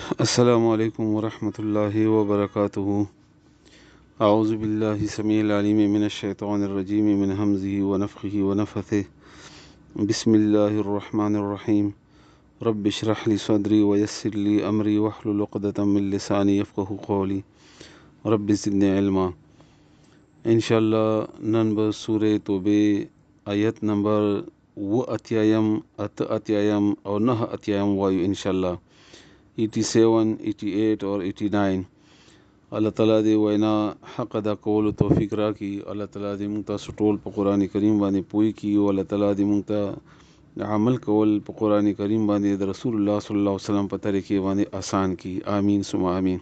السلام عليكم ورحمة الله وبركاته. أعوذ بالله السميع العليم من الشيطان الرجيم من همزه ونفخه ونفثه. بسم الله الرحمن الرحيم. رب اشرح لي صدري ويسر لي أمري واحلل عقدة من لساني يفقه قولي. رب زدني علما. إن شاء الله ننبه سورة توبه آيات نمبر و اتیایم اتیایم او نه اتیایم وایو ان شاء الله 87 88 اور 89. الله تعالی دې وینا حق ادا کولو توفیق راکړي. الله تعالی دې موږ ته ټول په قران کریم باندې پوي کړي او الله تعالی دې موږ ته عمل کول په قران کریم باندې د رسول الله صلی الله علیه وسلم په طریقې باندې آسان کړي. آمین ثم آمین.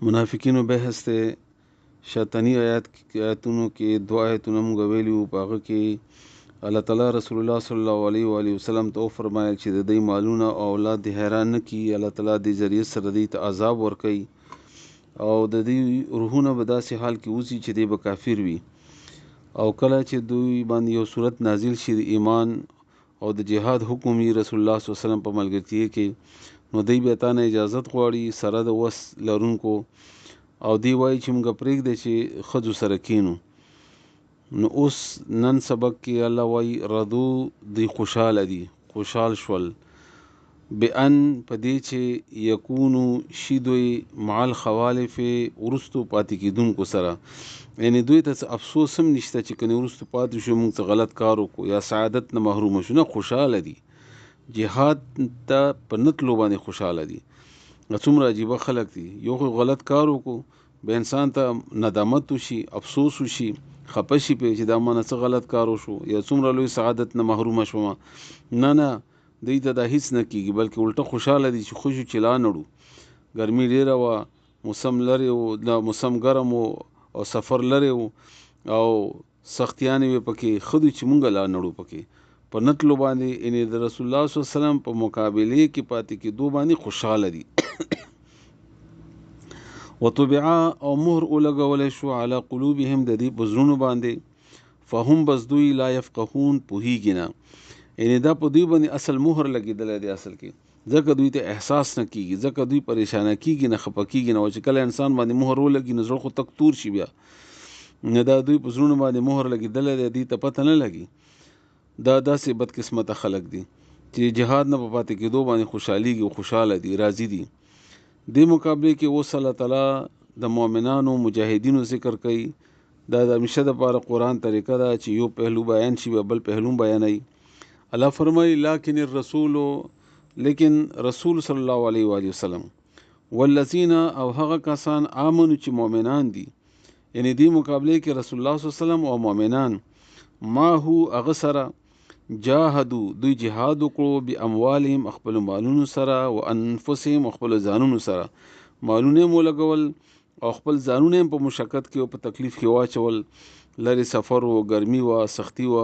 منافقینو بحث ته شیطانی آیاتونو کې دعا آیاتونه موږ ویلو. په هغه کې الله تعالی رسول الله صلی الله علیه و آله وسلم ته فرمایل چې د دې مالونه او اولاد دې حیران نه کی. الله تعالی دې ذریعہ سره دې ته عذاب ورکړي او د دې روحونه به داسې حال کې اوسي چې دې به کافر وي. او کله چې دوی باندې یو صورت نازل شي د ایمان او د جهاد حکم یې رسول الله صلی الله علیه وسلم په ملګرتیا کې، نو دوی به تانه اجازت غواړي سره د وس لرونکو او دی وایي چې موږ پرېږدی چې ښځو سره کینو. نو اوس نن سبق کې الله وایي ردو دی خوشحاله دي، خوشحال شول بأن په دې چې یکونو شي دوی مع الخوالف وروستو پاتې کېدونکو سره، یعنی دوی ته افسوس هم نشته چې کني وروستو پاتې شو موږ څه غلط کار وکړو یا سعادت نه محروم شو، نه خوشحاله دي. جهاد ته په نه تلو باندې خوشحاله دي. څومره عجیبه خلک دي. یو خو غلط کار وکړو به انسان ته ندامت وشي، افسوس وشي، خپه شي پې چې دا ما نه څه غلط کار وشو یا څومره لوی سعادت نه محرومه شوم. نه دوی ته دا هیڅ نه کیږي، بلکې الټه خوشحاله دي چې خوشو چې لا نړو. ګرمي ډیره وه، موسم لرې و، دا موسم ګرم و او سفر لرې و او سختیانې وې پکې، ښه دوی چې مونږ لا نړو پکې په نتلو باندې، یعنې د رسول الله صلی الله علیه وسلم په مقابلې کې پاتې کېدو باندې خوشحاله دي. وطبعا او مهر ولګولی شو علی قلوبهم د دې په زړونو باندې، فهم بس دوی لا یفقهون پوهیږي نه، یعنی دا په دوی باندې اصل مهر لګېدلی دی اصل کې، ځکه دوی ته احساس نه کیږي، ځکه دوی پریشانه کیږي نه، خفه کیږي نه. او چې کله انسان باندې مهر ولګي نو زړه خو تک تور شي بیا، نه دا دوی په زړونو باندې مهر لګېدلی دی، دوی ته پته نه لګي. دا داسې بدقسمته خلک دي چې جهاد نه په پاتې کېدو باندې خوشحالېږي او خوشحاله دي، راضي دي. دې مقابلې کې اوس الله تعالی د مؤمنانو مجاهدینو ذکر کوي. دا د همیشه دپاره قرآن طریقه ده چې یو پهلو بیان شي بل پهلو بیانوي. الله فرمایي لکن الرسول، لیکن رسول صلی الله علیه و آله وسلم، والذین او هغه کسان آمنو چې مؤمنان دي، یعنی دې مقابلې کې رسول الله صلی الله علیه وسلم او مؤمنان ما هو هغه سره جاهدو دوی جهاد وکړو باموالهم خپل مالونو سره و انفسهم خپل ځانونو سره، مالونه مو لګول او خپل ځانونه په مشقت کې او په تکلیف کې واچول، لري سفر و ګرمي و سختی و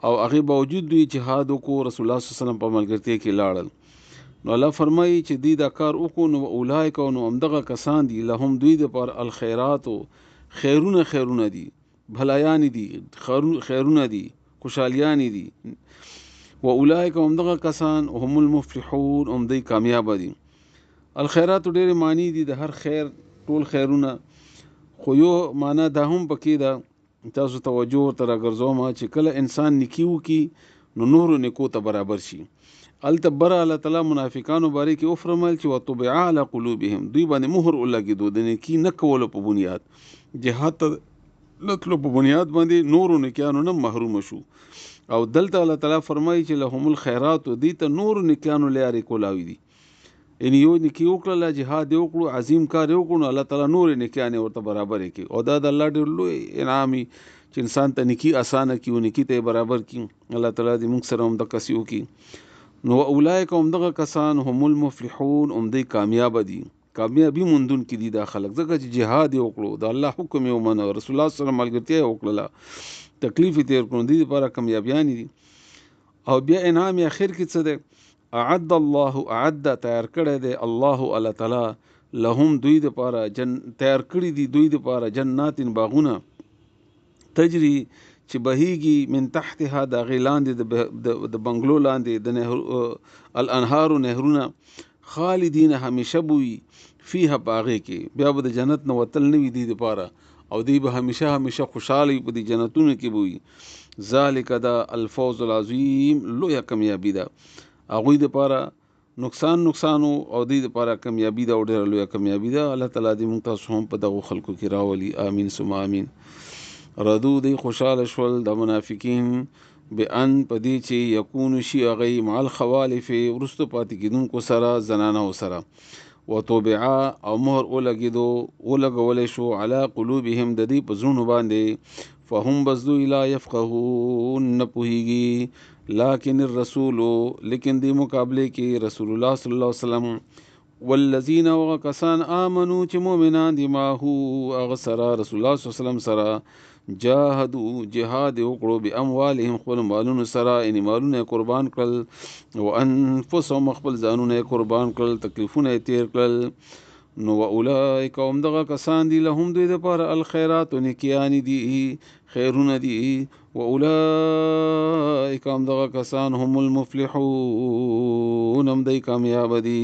او هغه باوجود دوی جهاد وکړو، رسول الله صلی الله علیه وسلم په ملګرتیا کې لاړل. نو الله فرمایي چې دوی دا کار وکړو نو اولایک نو همدغه کسان دي لهم دوی دپاره الخیرات، خیرونه دي، بھلایان دي، خیرونه دي، خوشحالیان دي. و اولئک همدغه کسان هم المفلحون هم دی کامیاب دي. الخیرات ډېرې معنی دي د هر خیر، ټول خیرونه، خو یو معنا دا هم پکې ده، تاسو توجه ورته راګرځوم چې کله انسان نیکي وکړي نو نورو نیکو ته برابر شي. هلته بره الله تعالی منافقانو باره کې وفرمایل چې وطبع علی قلوبهم، دوی باندې مهر ولګېدو د نیکي نه کولو په بنیاد، جهاد ته نتلو په بنیاد باندې نورو نیکیانو نه محروم شو. او دلته الله تعالی فرمایي چې لهم الخیرات، دوی ته نورو نیکیانو لارې کولاوي دي، یعنی یو نیکي وکړله، جهاد یې وکړو، عظیم کار یې وکړو، نو الله تعالی نورې نیکیانې ورته برابرې کړي. او دا د الله ډېر لوی انعام چې انسان ته نیکي اسانه کړي او نیکي ته یې برابر کړي. الله تعالی دې موږ سره هم دقسې وکړي. نو اولئک همدغه کسان هم المفلحون هم دوی کامیابه دي، کامیابي موندونکي دي دا خلک، ځکه چې جهاد یې وکړو، د الله حکم یې ومنه، رسول الله صلی الله علیه وسلم ملګرتیا یې وکړله، تکلیف یې تېر کړو، دوی دپاره کامیابیانې دي. او بیا انعام یې اخر کې څه دی؟ اعد الله، اعد تیار کړی دی الله الله تعالی لهم دوی دپاره تیار کړي دي دوی دپاره جنات باغونه، تجري چې بهیږي من تحتها د هغې لاندې د بنګلو لاندې د الانهارو نهرونه، خالدین همیشه بوي فيها باغه کې بیا به د جنت نو وتل نه وي دي لپاره او دی به همیشه خوشاله په دي جنتونو کې بوي ذالک دا الفوز العظیم لوی کامیابی ده هغه د لپاره نقصان او د لپاره کامیابی ده او ډېر لوی کامیابی ده الله تعالی دې موږ تاسو هم په دغه خلکو کې راولي امين ثم امين ردو دی خوشاله شول د منافقین بان پدې چې یکون شی غي مال خوالف ورستو پاتې کیدونکو سره زنانه سره وتوبعا او مهر ولګول شو علی قلوبهم د دې پزړونو باندې فهم بذو لا يفقهون نپوهیږي لكن الرسول لیکن دی مقابله کې رسول الله صلی الله علیه وسلم والذین وکسان آمنو چې مؤمنان دي ما هو اغسرا رسول الله صلی الله علیه وسلم سره جاهدوا جهاد وکړو به اموالهم خپل مالونو سره ان مالونه قربان کړل او انفسهم خپل ځانونه قربان کړل تکلیفونه تیر کړل نو اولئک هم دغه کسان دي لهم دوی د پر الخيرات نیکیان دي خیرونه دي واولئک هم دغه کسان هم المفلحون هم دوی کامیاب دي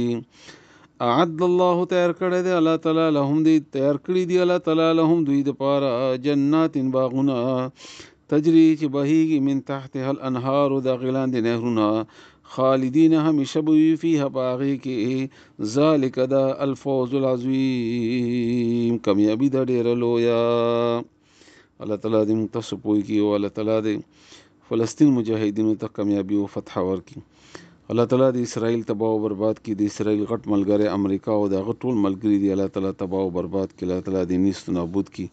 اعد الله تیار کړی دی الله تعالی لهم دی تیار کړی دی الله تعالی لهم دوی د پاره جنات باغونه تجری چې بهیږي من تحتها الانهار د غلان د نهرونه خالدین همیشه بوي فيها باغی کې ذالک دا الفوز العظیم کامیابی د ډیر لویا الله تعالی دې متصف وي کی او الله تعالی دې فلسطین مجاهدینو ته کامیابی او فتح ورکړي الله تعالی د اسرائیل تباہ او برباد کی د اسرائیل غټ ملګری امریکا او د غټول ملګری دی الله تعالی تباہ او برباد کی الله تعالی د نیست نابود کی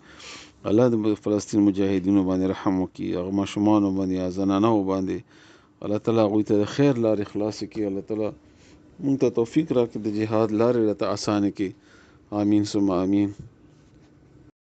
الله د فلسطین مجاهدینو باندې رحم وکي هغه ماشومان باندې زنانه باندې الله تعالی غوي ته خیر لار اخلاص کی الله تعالی مونږ ته توفیق راکړي د جهاد لارې راته اسانه کی امين ثم امين